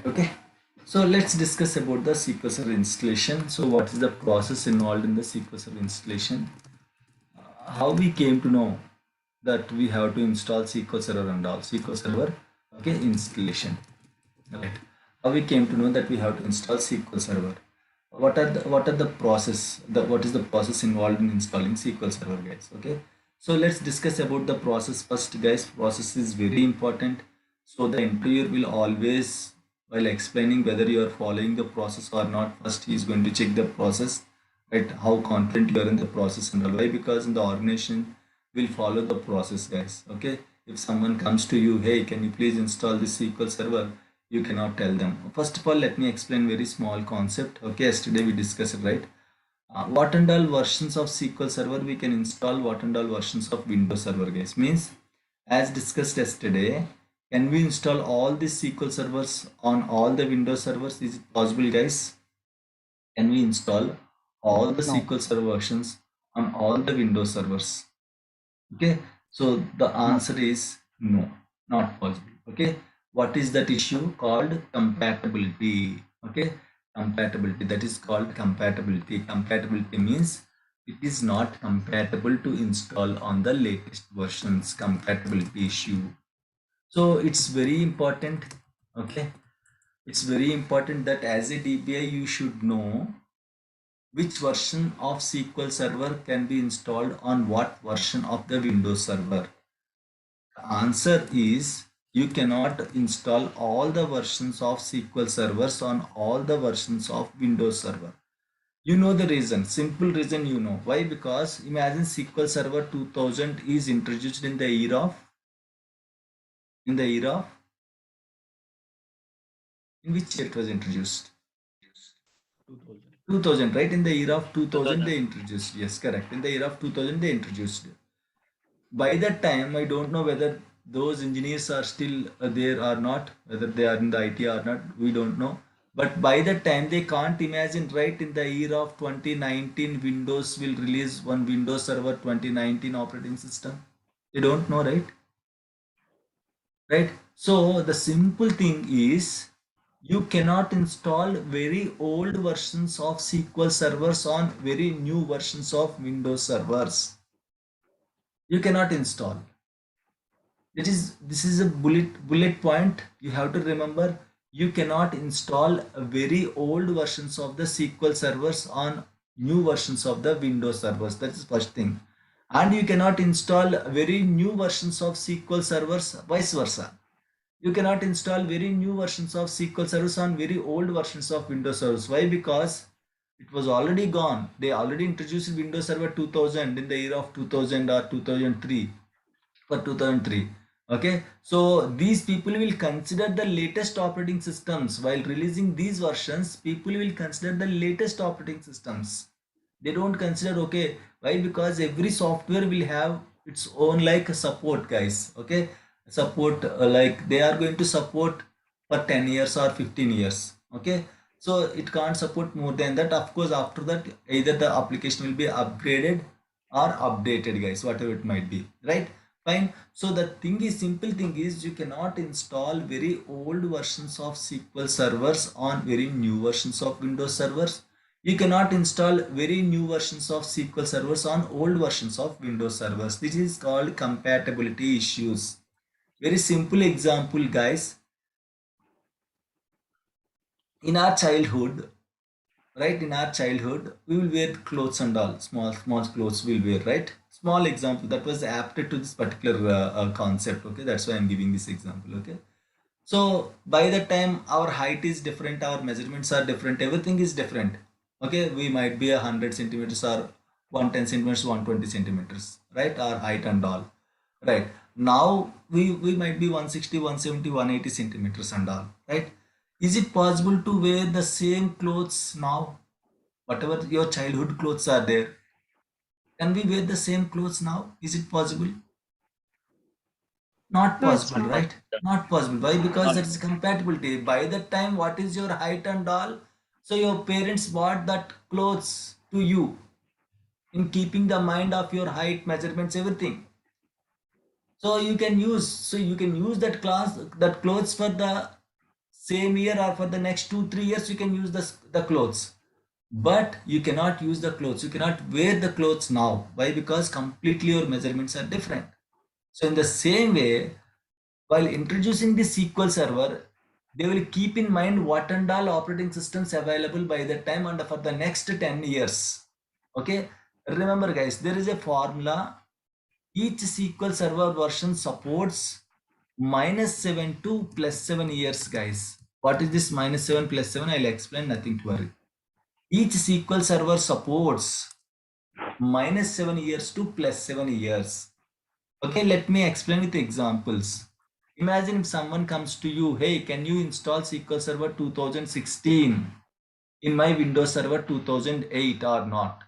Okay, so let's discuss about the SQL Server installation. So what is the process involved in the SQL Server installation? How we came to know that we have to install SQL Server and all SQL Server, okay, installation. Right. How we came to know that we have to install SQL Server. What are the process? What is the process involved in installing SQL Server, guys? Okay. So let's discuss about the process first, guys. Process is very important. So the interviewer will always, while explaining whether you are following the process or not, first he is going to check the process, right? How confident you are in the process and all. Why? Because in the organization will follow the process, guys. Okay. If someone comes to you, hey, can you please install this SQL Server? You cannot tell them. First of all, let me explain very small concept. Okay, yesterday we discussed it, right? What and all versions of SQL Server we can install, what and all versions of Windows Server, guys. Means, as discussed yesterday, can we install all these SQL servers on all the Windows servers? Is it possible, guys? Can we install all the No, SQL Server versions on all the Windows servers? Okay, so the no. answer is no, not possible. Okay, what is that issue called? Compatibility. Okay, compatibility, that is called compatibility. Compatibility means it is not compatible to install on the latest versions. Compatibility issue. So it's very important. Okay, it's very important that as a DBA you should know which version of SQL Server can be installed on what version of the Windows Server. The answer is you cannot install all the versions of SQL servers on all the versions of Windows Server. You know the reason, simple reason you know. Why? Because imagine SQL Server 2000 is introduced in the era of, in which year it was introduced? 2000. 2000, right? In the era of 2000 2000. they introduced. Yes, correct. In the era of 2000 they introduced. By that time, I don't know whether those engineers are still there or not, whether they are in the IT or not, we don't know. But by that time, they can't imagine, right? In the year of 2019, Windows will release one Windows Server 2019 operating system. They don't know, right? Right? So the simple thing is you cannot install very old versions of SQL servers on very new versions of Windows servers. You cannot install. This is a bullet point you have to remember. You cannot install very old versions of the SQL servers on new versions of the Windows servers. That is first thing. And you cannot install very new versions of SQL servers vice versa. You cannot install very new versions of SQL servers on very old versions of Windows servers. Why? Because it was already gone. They already introduced Windows Server 2000 in the year of 2000 or 2003 for 2003. Okay, so these people will consider the latest operating systems while releasing these versions. People will consider the latest operating systems. They don't consider, okay, why? Because every software will have its own like support, guys. Okay, support, like they are going to support for 10 years or 15 years. Okay, so it can't support more than that. Of course, after that either the application will be upgraded or updated, guys, whatever it might be, right? Fine. So the thing is, simple thing is, you cannot install very old versions of SQL servers on very new versions of Windows servers. You cannot install very new versions of SQL servers on old versions of Windows servers. This is called compatibility issues. Very simple example, guys. In our childhood, right, in our childhood we will wear clothes and all, small clothes we'll wear, right? Small example that was apted to this particular concept. Okay, that's why I'm giving this example. Okay, so by the time our height is different, our measurements are different, everything is different. Okay, we might be 100 centimeters or 110 centimeters, 120 centimeters, right? Our height and all, right? Now we might be 160, 170, 180 centimeters and all, right? Is it possible to wear the same clothes now? Whatever your childhood clothes are there, can we wear the same clothes now? Is it possible? Not No, it's possible, not. right? Not possible. Why? Because Not. that is compatibility. By that time, what is your height and all? So your parents bought that clothes to you in keeping the mind of your height, measurements, everything. So you can use that clothes for the same year or for the next 2-3 years you can use the clothes, but you cannot use the clothes, you cannot wear the clothes now. Why? Because completely your measurements are different. So in the same way, while introducing the SQL server, they will keep in mind what and all operating systems available by the time and for the next 10 years. Okay, remember guys, there is a formula. Each SQL server version supports -7 to +7 years, guys. What is this -7 +7? I'll explain, nothing to worry. Each SQL server supports -7 years to +7 years. Okay, let me explain with examples. Imagine if someone comes to you, hey, can you install SQL Server 2016 in my Windows Server 2008 or not?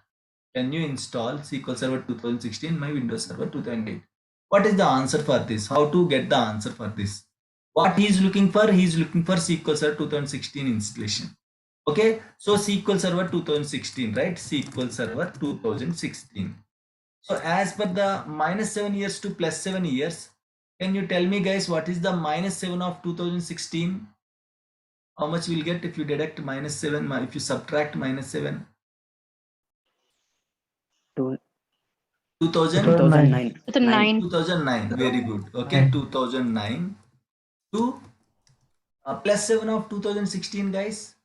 Can you install SQL Server 2016 in my Windows Server 2008? What is the answer for this? How to get the answer for this? What he is looking for? He is looking for SQL Server 2016 installation. Okay, so SQL Server 2016, right? SQL Server 2016. So as per the -7 years to +7 years, can you tell me guys what is the -7 of 2016? How much we'll get if you deduct -7, if you subtract -7? 2009. 2009. 2009. Very good. Okay, 2009 to +7 of 2016, guys.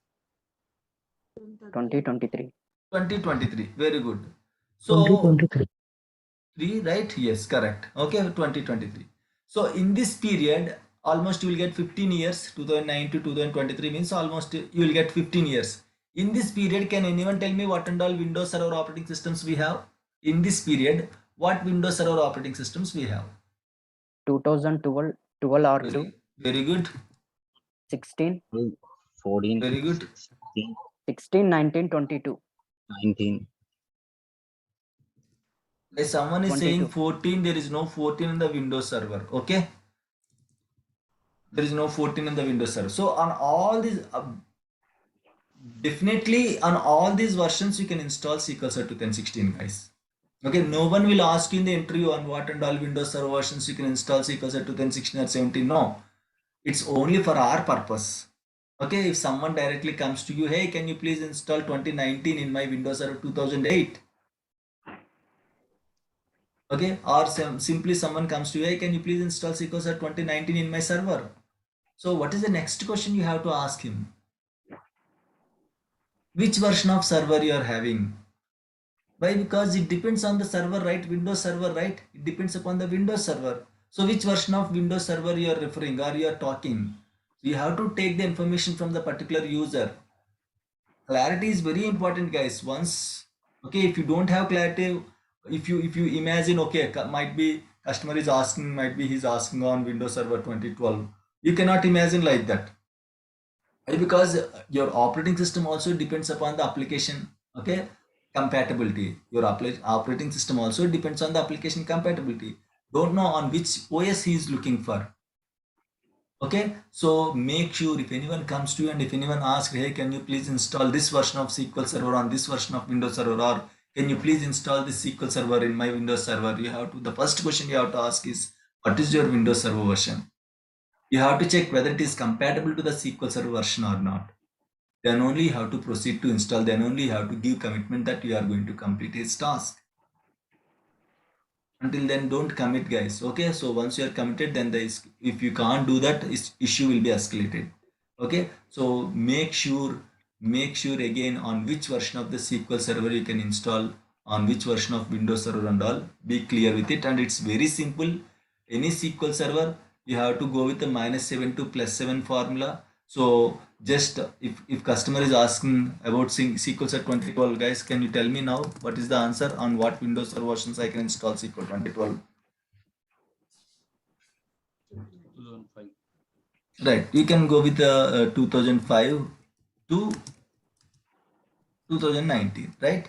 2023. 2023. Very good. So 2023. 3, right? Yes, correct. Okay, 2023. So in this period, almost you will get 15 years. 2009 to 2023 means almost you will get 15 years. In this period, can anyone tell me what and all Windows Server operating systems we have? In this period, what Windows Server operating systems we have? 2012, 12 or 2, Very good. 16, 14, Very good. 16, 16, 19, 22. 19. If someone is saying 22. 14, there is no 14 in the Windows Server. Okay. There is no 14 in the Windows Server. So on all these, definitely on all these versions, you can install SQL Server 2016, guys. Okay, no one will ask you in the interview on what and all Windows Server versions you can install SQL Server 2016 or 17. No, it's only for our purpose. Okay, if someone directly comes to you, hey, can you please install 2019 in my Windows Server 2008? Okay, or simply someone comes to you, hey, can you please install SQL Server 2019 in my server? So what is the next question you have to ask him? Which version of server you are having? Why? Because it depends on the server, right? Windows server, right? It depends upon the Windows server. So which version of Windows server you are referring or you are talking? So you have to take the information from the particular user. Clarity is very important, guys. Once, okay, if you don't have clarity, if you imagine, okay, might be customer is asking, might be he's asking on Windows Server 2012. You cannot imagine like that. Why? Because your operating system also depends upon the application. Okay, compatibility. Your operating system also depends on the application compatibility. Don't know on which OS he is looking for. Okay, so make sure if anyone comes to you and if anyone asks, hey, can you please install this version of SQL Server on this version of Windows Server, or can you please install this SQL Server in my Windows Server? You have to, the first question you have to ask is, what is your Windows Server version? You have to check whether it is compatible to the SQL Server version or not. Then only you have to proceed to install. Then only you have to give commitment that you are going to complete his task. Until then, don't commit, guys. Okay, so once you are committed, then if you can't do that, issue will be escalated. Okay, so make sure again on which version of the SQL Server you can install, on which version of Windows Server and all. Be clear with it, and it's very simple. Any SQL Server, you have to go with the -7 to +7 formula. So just if customer is asking about SQL Server 2012, guys, can you tell me now what is the answer on what Windows Server versions I can install SQL 2012? 2005. Right, you can go with the 2005 to 2019, right?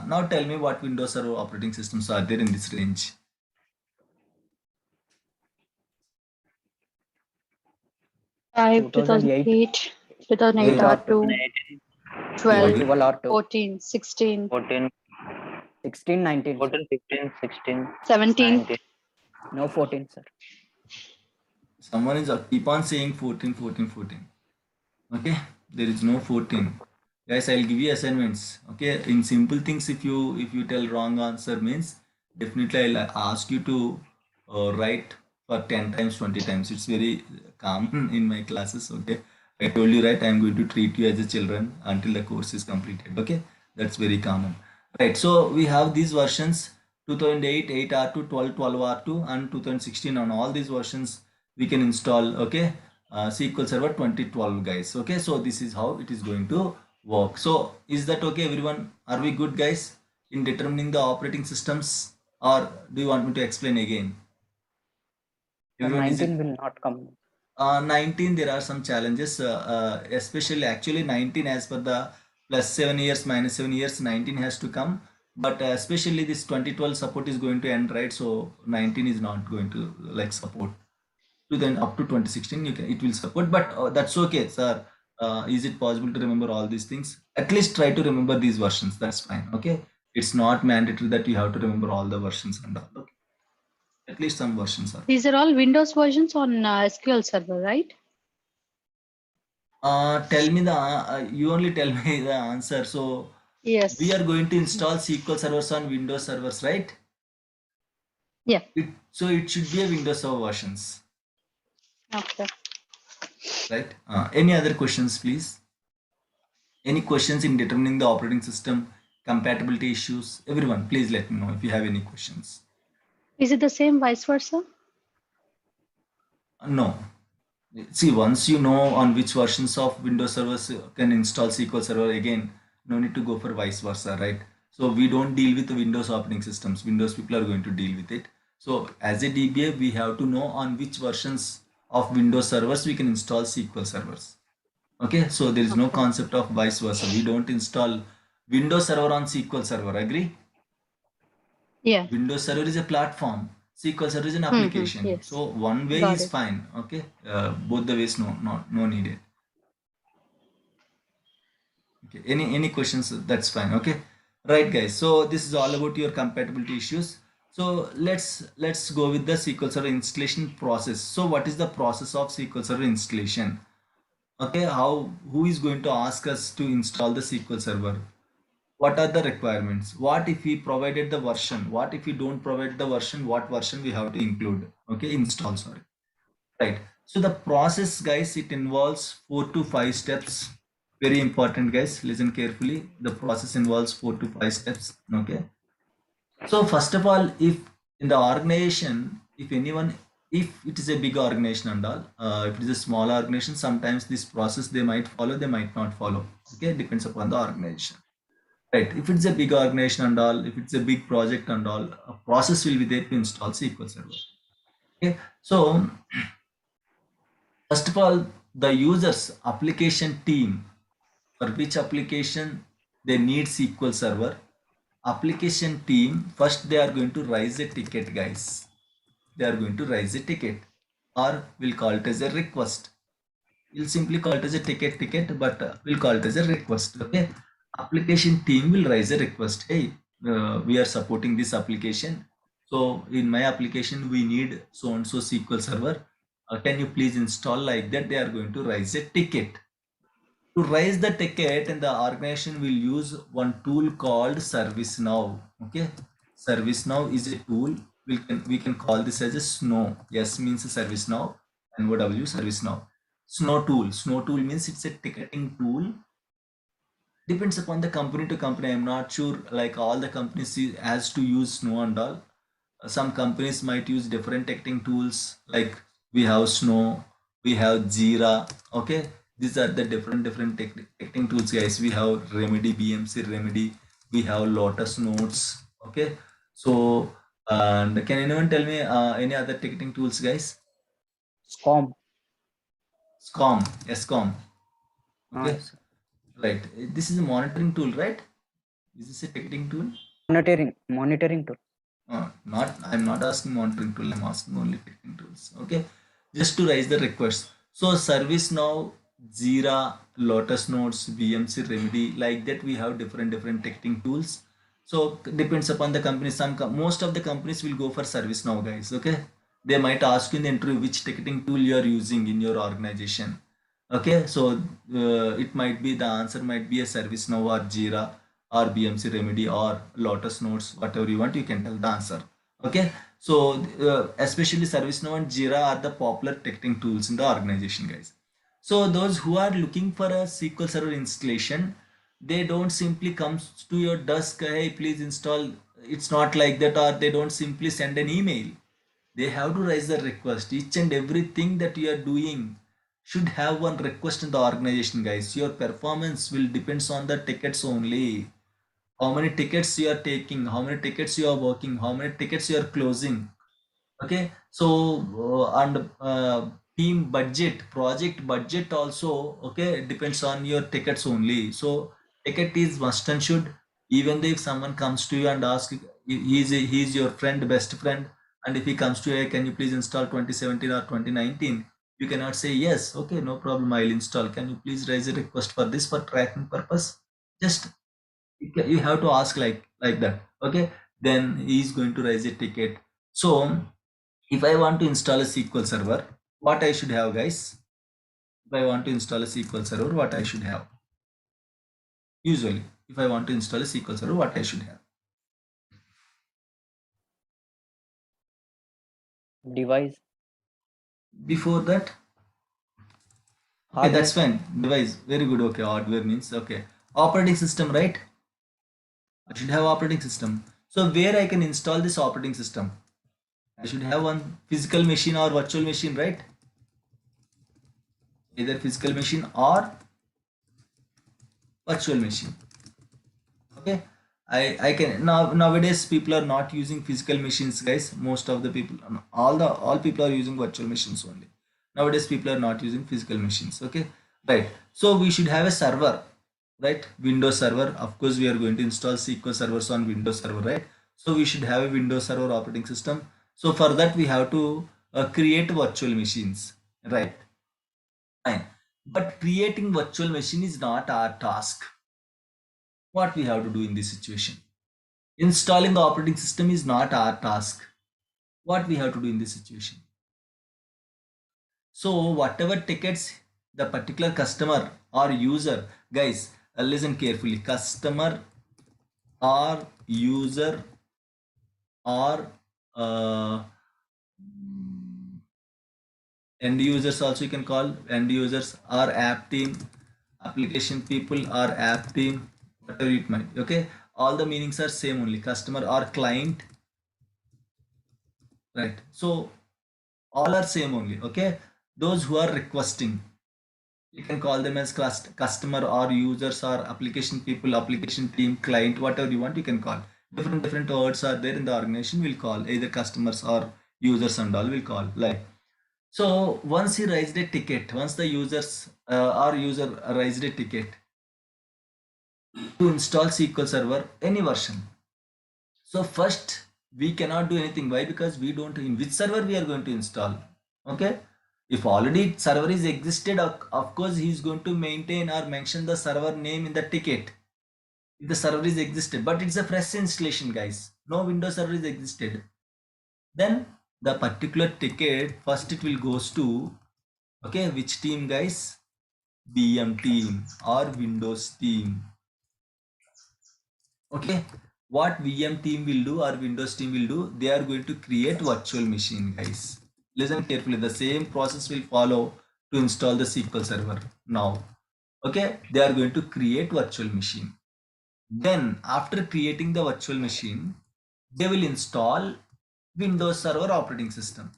Now tell me what Windows Server operating systems are there in this range. 5, 2008, 2008 Very R2, 12, 12 or 2, 14, 16, 14, 16, 19. 14, 15, 16, 17. 19. No 14, sir. Someone is keep on saying 14, 14, 14. Okay, there is no 14. Guys, I'll give you assignments. Okay, in simple things, if you tell wrong answer means definitely I'll ask you to write for 10 times, 20 times. It's very common in my classes. Okay, I told you right. I'm going to treat you as a children until the course is completed. Okay, that's very common. Right. So we have these versions 2008 8R2 12 12R2 and 2016 on all these versions we can install. Okay, SQL Server 2012 guys. Okay, so this is how it is going to work. So is that okay everyone? Are we good guys in determining the operating systems, or do you want me to explain again? Sir, Everyone, is it 19 will not come. 19? There are some challenges, especially actually 19 as per the plus 7 years minus 7 years 19 has to come, but especially this 2012 support is going to end, right? So 19 is not going to like support to then up to 2016 you can, it will support, but that's okay sir. Is it possible to remember all these things? At least try to remember these versions, that's fine. Okay, it's not mandatory that you have to remember all the versions and all. Okay, at least some versions are. These are all Windows versions on SQL Server, right? Tell me the you only tell me the answer. So we Yes. are going to install SQL servers on Windows servers, right? Yeah. So it should be a Windows Server versions, Okay. right? Any other questions, please? Any questions in determining the operating system compatibility issues? Everyone, please let me know if you have any questions. Is it the same vice versa? No. See, once you know on which versions of Windows servers you can install SQL Server, again, no need to go for vice versa, right? So we don't deal with the Windows operating systems. Windows people are going to deal with it. So as a DBA, we have to know on which versions of Windows servers we can install SQL servers. Okay, so there is no Okay. concept of vice versa. We don't install Windows Server on SQL Server. Agree? Yeah. Windows Server is a platform. SQL Server is an application. Yes. So one way Got is it. fine. Okay, both the ways no needed. Okay, any questions? That's fine. Okay, right, guys. So this is all about your compatibility issues. So let's go with the SQL Server installation process. So what is the process of SQL Server installation? Okay, who is going to ask us to install the SQL Server? What are the requirements? What if we provided the version? What if we don't provide the version? What version we have to include? Okay, install, sorry. Right. So the process, guys, it involves 4 to 5 steps. Very important, guys. Listen carefully. The process involves 4 to 5 steps. Okay. So first of all, if in the organization, if it is a big organization and all, if it is a small organization, sometimes this process they might follow, they might not follow. Okay, depends upon the organization. Right. If it's a big organization and all, if it's a big project and all, a process will be there to install SQL Server. Okay. So first of all, the user's application team, for which application they need SQL Server, application team, first they are going to raise a ticket, guys. They are going to raise a ticket, or we'll call it as a request. We'll simply call it as a ticket, but we'll call it as a request. Okay. Application team will raise a request. Hey, we are supporting this application. So in my application, we need so and so SQL Server. Can you please install? Like that, they are going to raise a ticket. To raise the ticket, and the organization will use one tool called ServiceNow. Okay, ServiceNow is a tool. We can call this as a Snow. Yes means ServiceNow, and OW ServiceNow. Snow tool. Snow tool means it's a ticketing tool. Depends upon the company to company. I'm not sure. Like all the companies has to use Snow and all. Some companies might use different ticketing tools, like we have Snow, we have Jira. Okay, these are the different ticketing tools, guys. We have Remedy, BMC Remedy, we have Lotus Notes. Okay, so and can anyone tell me any other ticketing tools, guys? SCOM. SCOM. Okay, Yes. right. This is a monitoring tool, right? Is this a ticketing tool? Monitoring tool. Not, I'm not asking monitoring tool, I'm asking only ticketing tools. Okay, just to raise the request. So ServiceNow, Jira, Lotus Notes, BMC Remedy, like that we have different ticketing tools. So depends upon the company. Most of the companies will go for ServiceNow, guys. Okay, they might ask you in the interview which ticketing tool you are using in your organization. Okay, so it might be, the answer might be a ServiceNow or Jira or BMC Remedy or Lotus Notes, whatever you want, you can tell the answer. Okay, so especially ServiceNow and Jira are the popular ticketing tools in the organization, guys. So those who are looking for a SQL Server installation, they don't simply come to your desk, hey, please install. It's not like that, or they don't simply send an email. They have to raise the request. Each and everything that you are doing should have one request in the organization, guys. Your performance will depends on the tickets only. How many tickets you are taking, how many tickets you are working, how many tickets you are closing. Okay, so and team budget, project budget also, okay, depends on your tickets only. So ticket is must and should. Even if someone comes to you and asks, he's your friend, best friend, and if he comes to you, "Hey, can you please install 2017 or 2019?" You cannot say yes, okay, no problem, I'll install. Can you please raise a request for this for tracking purpose? Just you have to ask like that. Okay, then he's going to raise a ticket. So if I want to install a SQL server, what I should have, guys? If I want to install a SQL server, what I should have? Usually, if I want to install a SQL server, what I should have? Device, Before that, okay, that's hardware, fine. Device, very good. Okay, hardware means okay. Operating system, right? I should have operating system. So where I can install this operating system? I should have one physical machine or virtual machine, right? Either physical machine or virtual machine. Okay, I can now, nowadays people are not using physical machines, guys. Most of the people, all people are using virtual machines only. Nowadays people are not using physical machines. Okay, right. So we should have a server, right? Windows server. Of course we are going to install SQL servers on Windows server, right? So we should have a Windows server operating system. So for that we have to create virtual machines, right? Fine, but creating virtual machine is not our task. What we have to do in this situation? Installing the operating system is not our task. What we have to do in this situation? So whatever tickets the particular customer or user, guys, listen carefully. Customer or user or uh, end users also you can call end users, or app team, application people or app team, whatever it might. Okay, all the meanings are same only. Customer or client, right? So all are same only. Okay, those who are requesting, you can call them as customer or users or application people, application team, client, whatever you want, you can call. Different words are there in the organization, will call either customers or users, and all will call like. So once he raised a ticket, once the users or user raised a ticket to install SQL server any version. So first we cannot do anything. Why? Because we don't know in which server we are going to install. Okay. If already server is existed, of course he is going to maintain or mention the server name in the ticket. If the server is existed, but it's a fresh installation, guys. No Windows server is existed. Then the particular ticket first it will goes to, okay, which team, guys? VM team or Windows team. Okay, what VM team will do or Windows team will do, they are going to create virtual machine, guys. Listen carefully, the same process will follow to install the SQL server now. Okay, they are going to create virtual machine. Then after creating the virtual machine, they will install Windows Server operating system.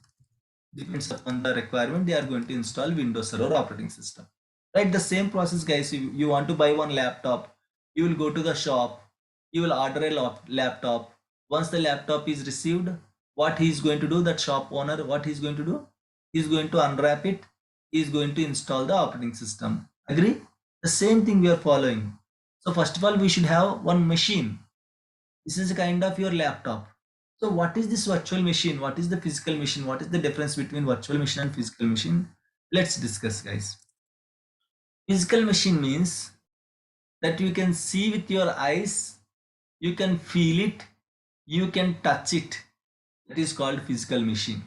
Depends upon the requirement, they are going to install Windows Server operating system. Right, the same process, guys. You want to buy one laptop, you will go to the shop, you will order a laptop. Once the laptop is received, what he is going to do, that shop owner, what he is going to do, he is going to unwrap it, he is going to install the operating system. Agree? The same thing we are following. So first of all, we should have one machine. This is a kind of your laptop. So what is this virtual machine? What is the physical machine? What is the difference between virtual machine and physical machine? Let's discuss, guys. Physical machine means that you can see with your eyes, you can feel it, you can touch it. That is called physical machine.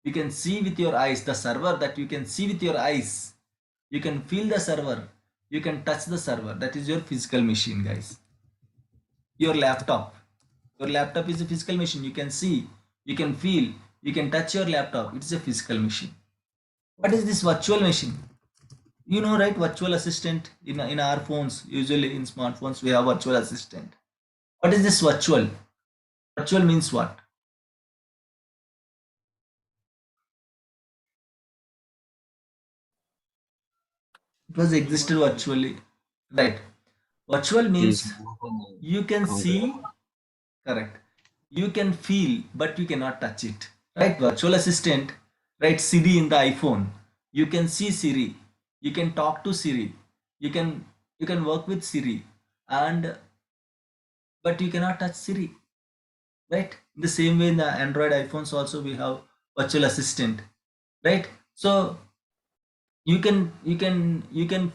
You can see with your eyes the server that you can see with your eyes. You can feel the server. You can touch the server. That is your physical machine, guys. Your laptop. Your laptop is a physical machine. You can see, you can feel, you can touch your laptop. It's a physical machine. What is this virtual machine? You know, right? Virtual assistant in our phones. Usually in smartphones, we have virtual assistant. What is this virtual? Virtual means what? It was existed virtually. Right. Virtual It is means more from you can computer. see, correct. You can feel, but you cannot touch it. Right? Virtual assistant, right? Siri in the iPhone. You can see Siri. You can talk to Siri. You can you can work with Siri, and but you cannot touch Siri. Right? In the same way, in the Android iPhones also we have virtual assistant. Right? So you can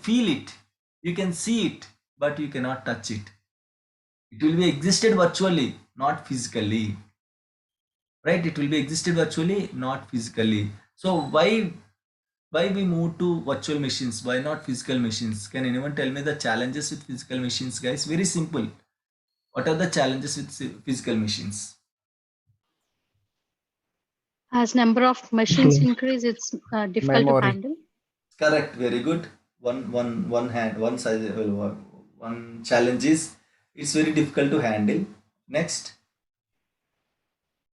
feel it, you can see it, but you cannot touch it. It will be existed virtually, not physically. Right? It will be existed virtually, not physically. So why we move to virtual machines? Why not physical machines? Can anyone tell me the challenges with physical machines, guys? Very simple. What are the challenges with physical machines? As number of machines increase, it's difficult to Memory. handle. Correct. Very good. One hand. One size. One challenge is it's very difficult to handle. Next.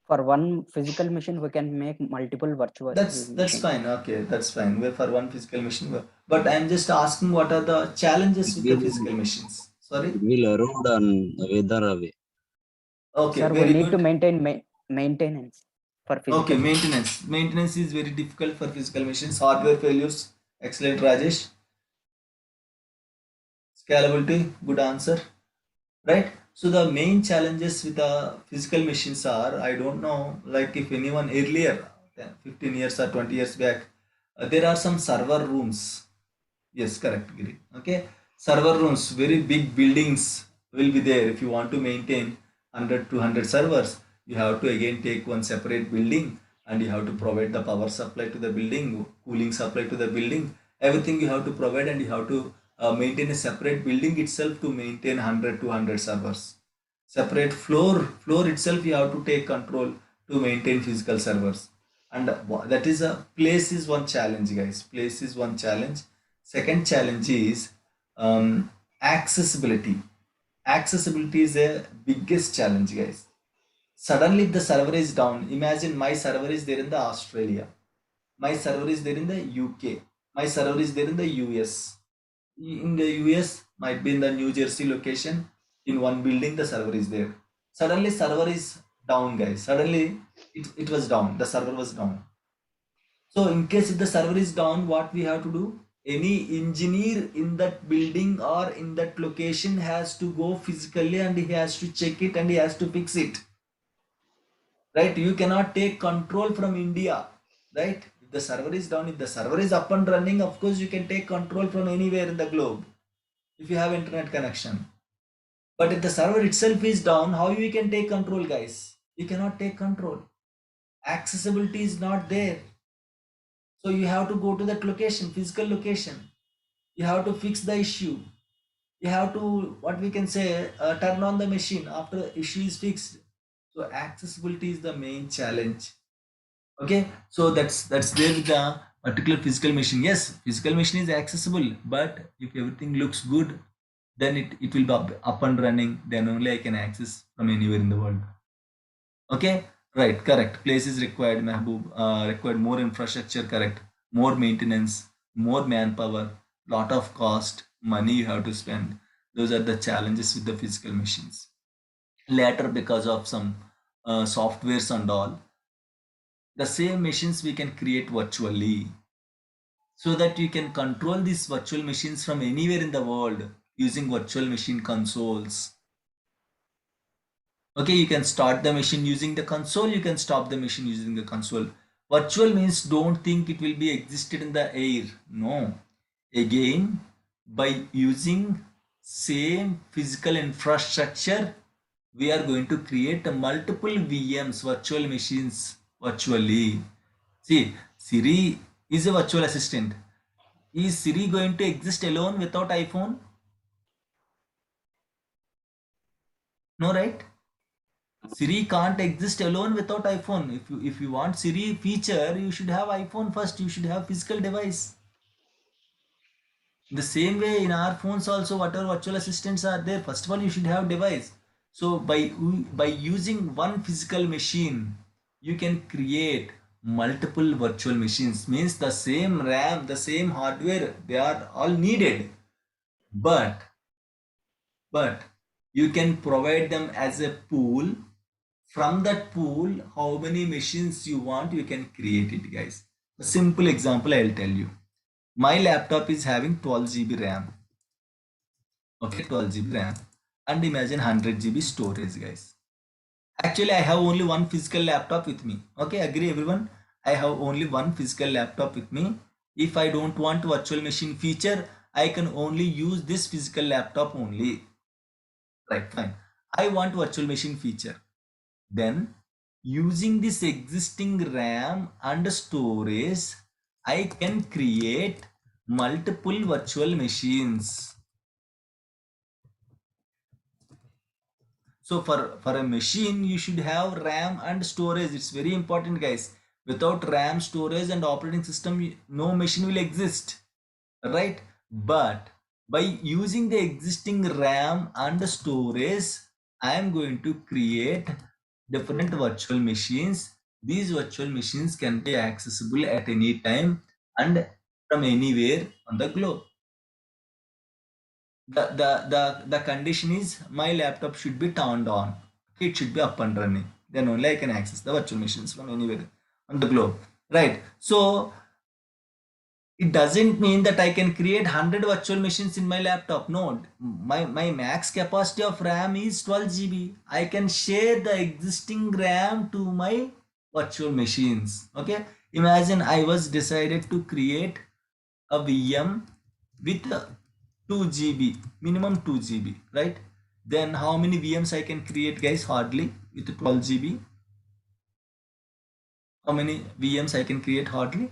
For one physical machine, we can make multiple virtual That's machines. fine. Okay, that's fine. We're for one physical machine, but I'm just asking what are the challenges It with the will physical machines? Sorry. it will erode on weather away. Okay, Sir, we very need to good. maintain maintenance for Okay, physical machine. maintenance is very difficult for physical machines. Hardware failures. Excellent, Rajesh. Scalability. Good answer. Right. So the main challenges with the physical machines are, I don't know, like if anyone earlier, 15 years or 20 years back, there are some server rooms. Yes, correct, Giri. Okay. Server rooms, very big buildings will be there. If you want to maintain 100 to 100 servers, you have to again take one separate building, and you have to provide the power supply to the building, cooling supply to the building, everything you have to provide, and you have to maintain a separate building itself to maintain 100 to 100 servers. Separate floor itself you have to take control to maintain physical servers. And that is a place is one challenge, guys. Place is one challenge. Second challenge is accessibility. Accessibility is a biggest challenge, guys. Suddenly if the server is down, imagine my server is there in the Australia, my server is there in the UK, my server is there in the US. In the US might be in the New Jersey location, in one building the server is there. Suddenly server is down, guys. Suddenly it was down, the server was down. So in case if the server is down, what we have to do? Any engineer in that building or in that location has to go physically, and he has to check it, and he has to fix it. Right? You cannot take control from India. Right? If the server is down, if the server is up and running, of course you can take control from anywhere in the globe if you have internet connection. But if the server itself is down, how you can take control, guys? You cannot take control. Accessibility is not there. So you have to go to that location, physical location. You have to fix the issue. You have to, what we can say, turn on the machine after the issue is fixed. So accessibility is the main challenge. Okay, so that's there with the particular physical machine. Yes, physical machine is accessible, but if everything looks good, then it will be up and running. Then only I can access from anywhere in the world. Okay, right, correct. Place is required, Mehboob. Required more infrastructure, correct. More maintenance, more manpower, lot of cost, money you have to spend. Those are the challenges with the physical machines. Later, because of some softwares and all, the same machines we can create virtually, so that you can control these virtual machines from anywhere in the world using virtual machine consoles. Okay, you can start the machine using the console, you can stop the machine using the console. Virtual means don't think it will be existed in the air. No. Again, by using same physical infrastructure, we are going to create a multiple VMs, virtual machines, virtually. See, Siri is a virtual assistant. Is Siri going to exist alone without iPhone? No, right? Siri can't exist alone without iPhone. If you want Siri feature, you should have iPhone first. You should have physical device. The same way in our phones also, whatever virtual assistants are there, first of all you should have device. So by using one physical machine, you can create multiple virtual machines. Means the same RAM, the same hardware, they are all needed. But you can provide them as a pool. From that pool, how many machines you want, you can create it, guys. A simple example I'll tell you. My laptop is having 12 GB RAM. Okay, 12 GB RAM. And imagine 100 GB storage, guys. Actually, I have only one physical laptop with me. Okay, agree everyone? I have only one physical laptop with me. If I don't want virtual machine feature, I can only use this physical laptop only. Right, fine. I want virtual machine feature. Then using this existing RAM and storage, I can create multiple virtual machines. So for a machine, you should have RAM and storage. It's very important, guys. Without RAM, storage and operating system, no machine will exist, right? But by using the existing RAM and storage, I am going to create different virtual machines. These virtual machines can be accessible at any time and from anywhere on the globe. The condition is my laptop should be turned on. It should be up and running. Then only I can access the virtual machines from anywhere on the globe. Right. So it doesn't mean that I can create 100 virtual machines in my laptop. No, my max capacity of RAM is 12 GB. I can share the existing RAM to my virtual machines. Okay. Imagine I was decided to create a VM with 2 GB, minimum 2 GB, right? Then how many VMs I can create, guys? Hardly with 12 GB. How many VMs I can create? Hardly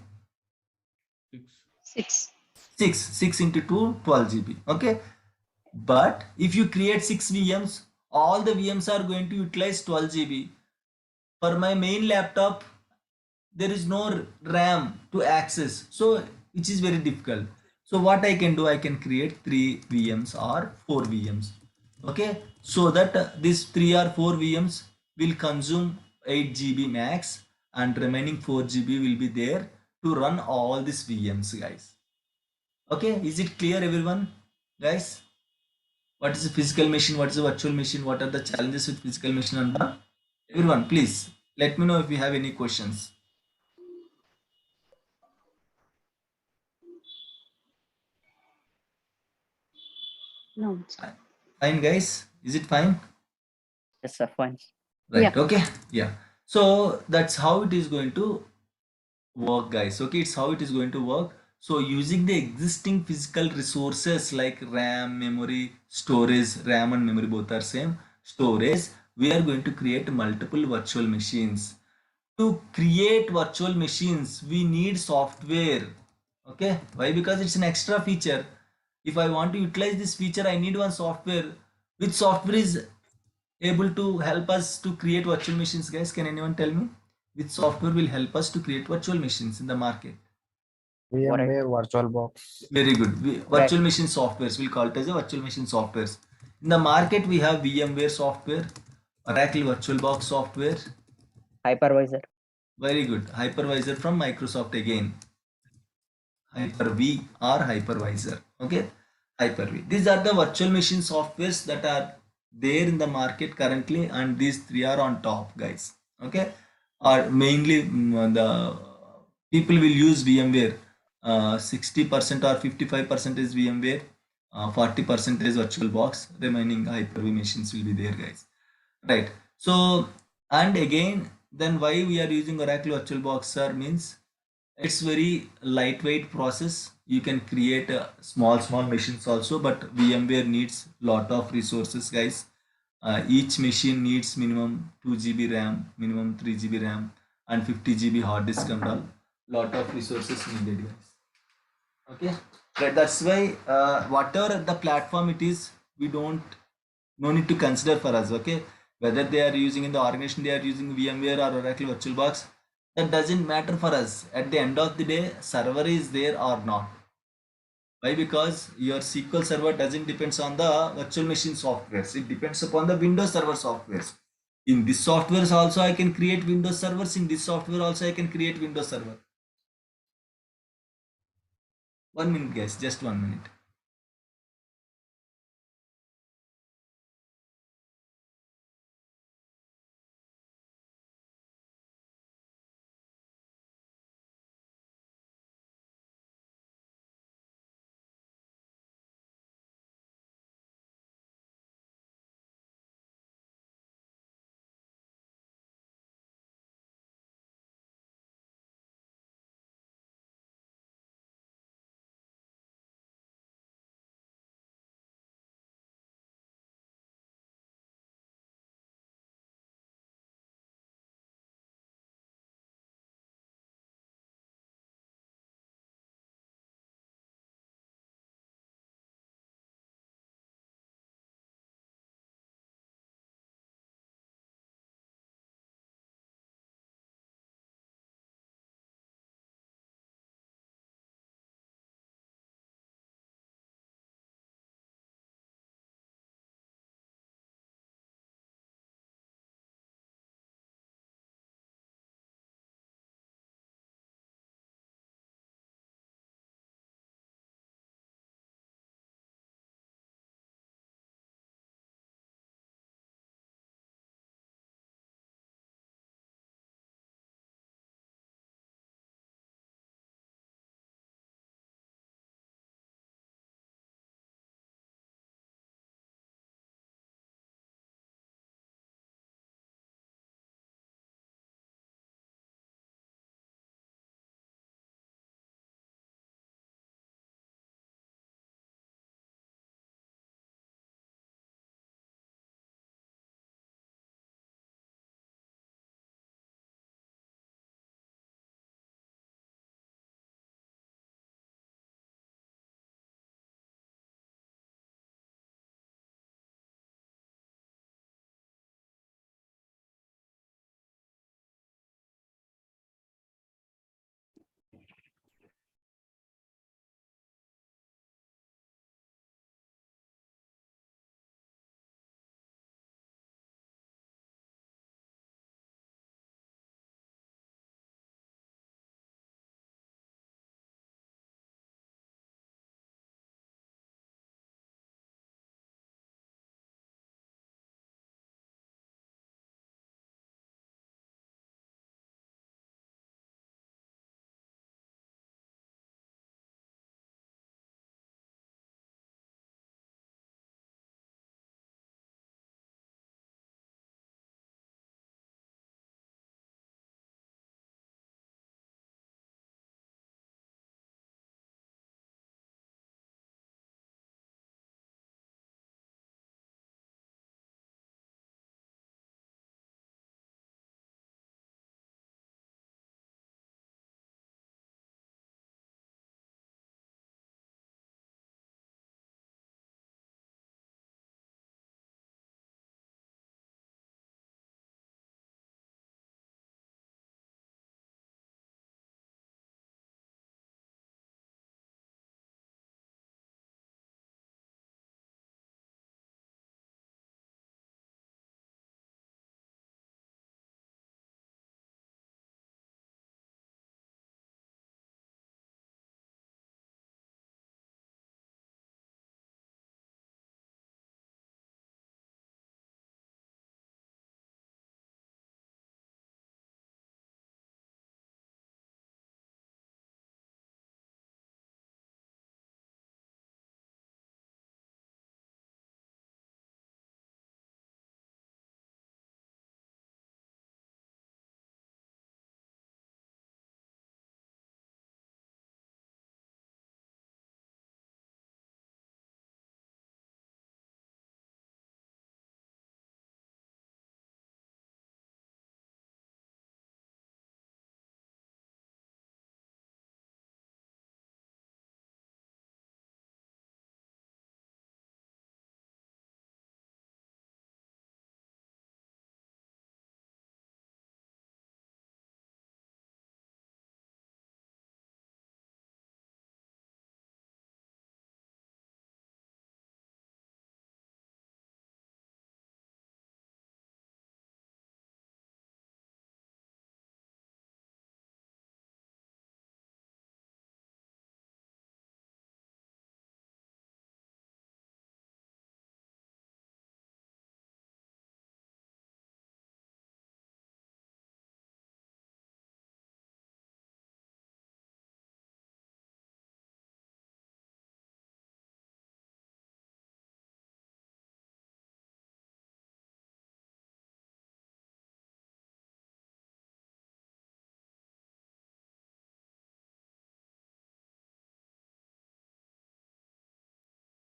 6. 6 into 2, 12 GB. Okay. But if you create 6 VMs, all the VMs are going to utilize 12 GB. For my main laptop, there is no RAM to access, so which is very difficult. So what I can do, I can create 3 VMs or 4 VMs. Okay, so that these 3 or 4 VMs will consume 8 GB max, and remaining 4 GB will be there to run all these VMs, guys. Okay, is it clear, everyone, guys? What is a physical machine? What is a virtual machine? What are the challenges with physical machine and the everyone? Please let me know if you have any questions. No. Fine, guys. Is it fine? Yes, sir, fine. Right. Yeah. Okay. Yeah. So that's how it is going to work, guys. Okay. It's how it is going to work. So using the existing physical resources like RAM, memory, storage, RAM and memory both are same. Storage, we are going to create multiple virtual machines. To create virtual machines, we need software. Okay. Why? Because it's an extra feature. If I want to utilize this feature, I need one software. Which software is able to help us to create virtual machines, guys? Can anyone tell me which software will help us to create virtual machines in the market? VMware VirtualBox. Very good. Right. Virtual machine softwares, we'll call it as a virtual machine softwares. In the market, we have VMware software, Oracle VirtualBox software. Hypervisor. Very good. Hypervisor from Microsoft again. Hyper-V or hypervisor. Okay, Hyper-V. These are the virtual machine softwares that are there in the market currently, and these three are on top, guys. Okay, or mainly the people will use VMware. 60% or 55% is VMware, 40% is VirtualBox. Remaining Hyper-V machines will be there, guys. Right. So, and again, then why we are using Oracle VirtualBox, sir, means it's very lightweight process. You can create small machines also, but VMware needs lot of resources, guys. Each machine needs minimum 2 GB RAM, minimum 3 GB RAM, and 50 GB hard disk and all. lot of resources needed, guys. Okay, right, that's why whatever the platform it is, we don't no need to consider for us. Okay, whether they are using in the organization, they are using VMware or Oracle VirtualBox, that doesn't matter for us. At the end of the day, server is there or not. Why? Because your SQL server doesn't depends on the virtual machine softwares. It depends upon the Windows Server softwares. In this softwares also I can create Windows servers. In this software also I can create Windows server. 1 minute, guys. Just 1 minute.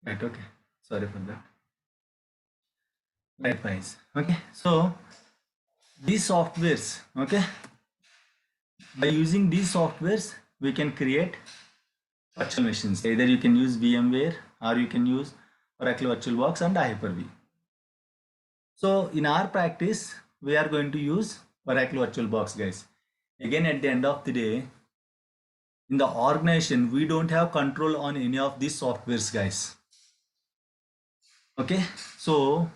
Right, okay. Sorry for that. Right, guys. Okay, so these softwares, okay, by using these softwares, we can create virtual machines. Either you can use VMware or you can use Oracle VirtualBox and Hyper-V. So in our practice, we are going to use Oracle VirtualBox, guys. Again, at the end of the day, in the organization, we don't have control on any of these softwares, guys. Okay, so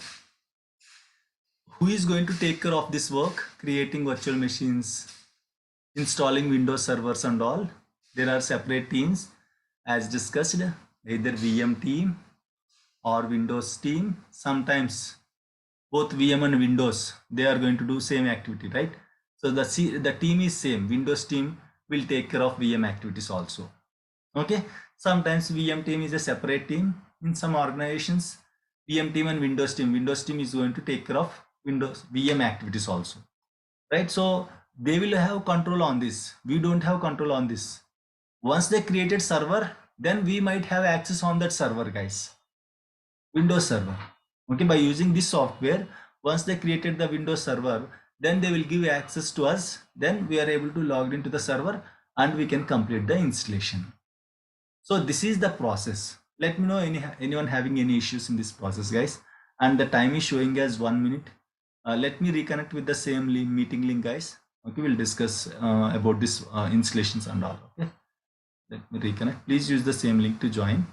who is going to take care of this work? Creating virtual machines, installing Windows servers and all. There are separate teams as discussed, either VM team or Windows team. Sometimes both VM and Windows, they are going to do same activity, right? So the team is same. Windows team will take care of VM activities also. Okay, sometimes VM team is a separate team. In some organizations, VM team and Windows team is going to take care of Windows VM activities also, right? So they will have control on this. We don't have control on this. Once they created server, then we might have access on that server, guys. Windows server. Okay, by using this software, once they created the Windows server, then they will give access to us. Then we are able to log into the server and we can complete the installation. So this is the process. Let me know anyone having any issues in this process, guys. And the time is showing as 1 minute. Let me reconnect with the same meeting link, guys. Okay, we'll discuss about this installations and all. Okay, let me reconnect. Please use the same link to join.